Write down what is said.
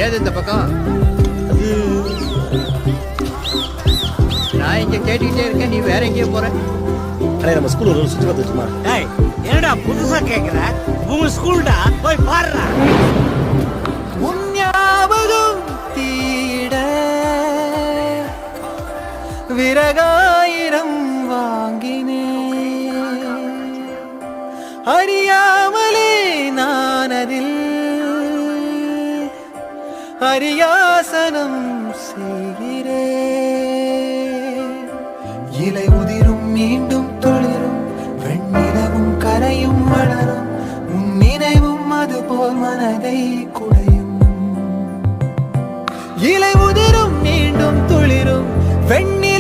ஏது இந்த பக்கம்? நான் இங்க கேட்டுக்கிட்டே இருக்கேன், நீ வேற எங்கேயோ போற? அண்ணே நம்ம ஸ்கூல் ஒரு சுற்றி பார்த்துட்டுமா? டேய் என்னடா புதுசா கேக்குற? உங்க ஸ்கூல்டா போய் பாருடா. உன் ஞாபகம் தீட விறகாயிரம் வாங்கினே, அறியாமலே நான் அதில் அரியாசனம் செய்கிறேன். இலை உதிரும் மீண்டும் துளிரும், வெண்ணிலவும் கரையும் வளரும், உன் நினைவும் அதுபோல் மனதை குடையும். இலை உதிரும் மீண்டும் துளிரும், வெண்ணி